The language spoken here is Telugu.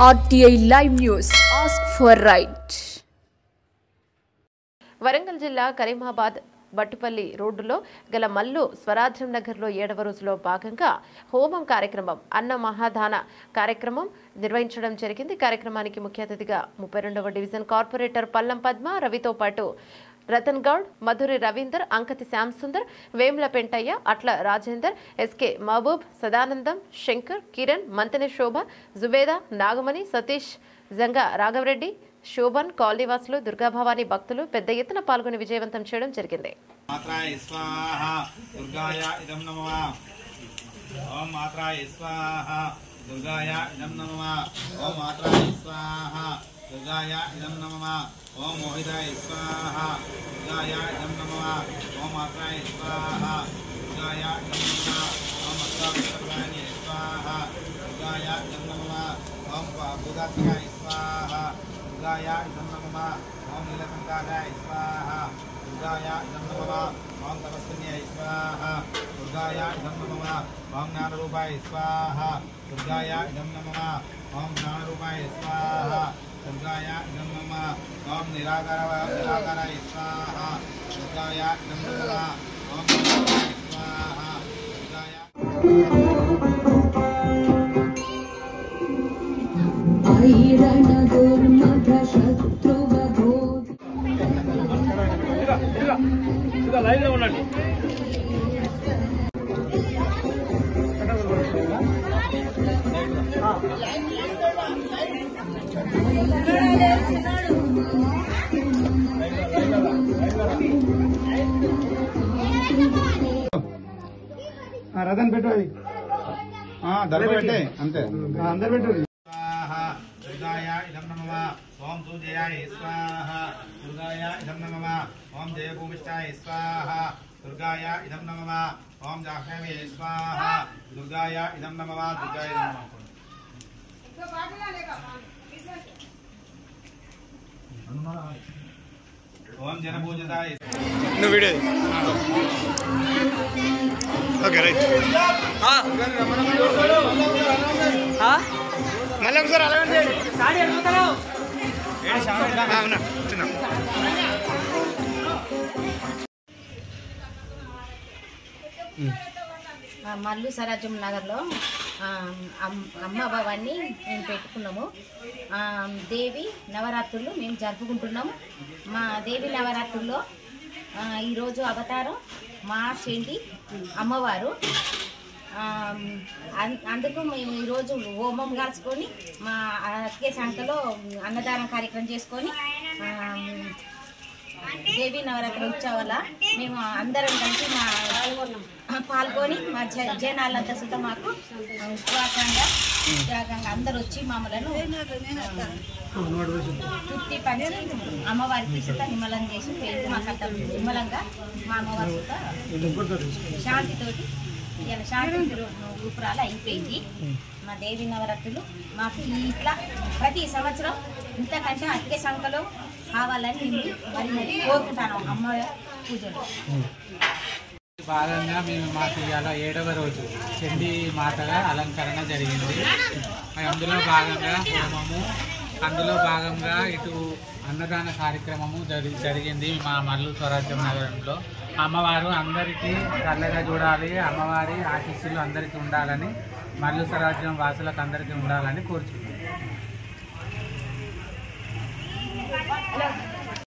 RTI Live News. Ask for right. Warangal జిల్లా కరీమాబాద్ బట్టుపల్లి రోడ్డులో గల మల్లు స్వరాజ్యం నగర్లో 7వ రోజులో భాగంగా హోమం కార్యక్రమం అన్న మహాదాన కార్యక్రమం నిర్వహించడం జరిగింది. కార్యక్రమానికి ముఖ్య అతిథిగా 32వ డివిజన్ కార్పొరేటర్ పల్లం పద్మ, రవితో పాటు రతన్ గౌడ్, మధురి రవీందర్, అంకతి శ్యామ్ సుందర్, వేముల పెంటయ్య, అట్ల రాజేందర్, ఎస్కే మహబూబ్, సదానందం, శంకర్, కిరణ్, మంతెన శోభ, జుబేదా, నాగమణి, సతీష్, జంగా రాఘవరెడ్డి, శోభన్, కాలనీవాసులు, దుర్గాభవాని భక్తులు పెద్ద ఎత్తున పాల్గొని విజయవంతం చేయడం జరిగింది. ओम मोहिताय स्वाहा दुर्गाय नमः ओम मात्राय स्वाहा दुर्गाय नमः ओम अष्टादशाय स्वाहा दुर्गाय नमः ओम बुधात्याय स्वाहा दुर्गाय नमः ओम नीलकंठाय स्वाहा दुर्गाय नमः ओम तपस्विन्याय स्वाहा दुर्गाय नमः ओम ज्ञानरूपाय स्वाहा दुर्गाय नमः ओम ज्ञानरूपाय स्वाहा दुर्गाय नमः ओम निराकाराय स्वाहा दुर्गाय नमः ओम स्वाहा ऐरण दुर्मध शत्रुवभूत लाइन లో ఉండండి. రథన్ పెట్టు అది దర్భ పెట్టే అంతే అందరు పెట్టు. दुर्गाय इदं नमः ओम सूर्याय स्वाहा दुर्गाय इदं नमः ओम जयभूमिष्ठाय स्वाहा दुर्गाय इदं नमः ओम जाह्नवे स्वाहा दुर्गाय इदं नमः दुर्गाय नमः ओम जनपूजिताय नो वीडियो ओके राइट మళ్ళీ ఒకసారి అలాగే అవునా చిన్న మల్లు స్వరాజ్యం నగర్లో అమ్మవారిని మేము పెట్టుకున్నాము. దేవి నవరాత్రులు మేము జరుపుకుంటున్నాము. మా దేవి నవరాత్రుల్లో ఈరోజు అవతారం మా చెండి అమ్మవారు. అందుకు మేము ఈరోజు హోమం కాల్చుకొని మా అక్కే సంఖ్యలో అన్నదానం కార్యక్రమం చేసుకొని దేవి నవరాత్రి ఉత్సవాల మేము అందరం కలిసి పాల్గొని మా జనాలంతా సుత మాకు ఉపవాసంగా త్యాగంగా అందరు వచ్చి మమ్మలను తృప్తి పంచి అమ్మవారికి సుత నిమ్మలం చేసి పేరు మాకంత నిమ్మలంగా మా అమ్మవారి సుత శాంతితోటి ఇలా శాంతి రూపురాలు అయిపోయింది. మా దేవి నవరాత్రులు మాకు ఇట్లా ప్రతి సంవత్సరం ఇంతకంటే అధిక సంఖ్యలో కావాలని మరి కోరుకుంటాను. అమ్మ పూజలు భాగంగా మేము మాకు ఇవాళ 7వ రోజు చండీ మాతగా అలంకరణ జరిగింది. అందులో భాగంగా హోమము, అందులో భాగంగా ఇటు అన్నదాన కార్యక్రమము జరిగింది మా మల్లు స్వరాజ్యం నగరంలో. అమ్మవారు అందరికీ చల్లగా చూడాలి, అమ్మవారి ఆశీస్సులు అందరికీ ఉండాలని, మల్లు స్వరాజ్యం వాసులకు అందరికీ ఉండాలని కోరుచున్నాం.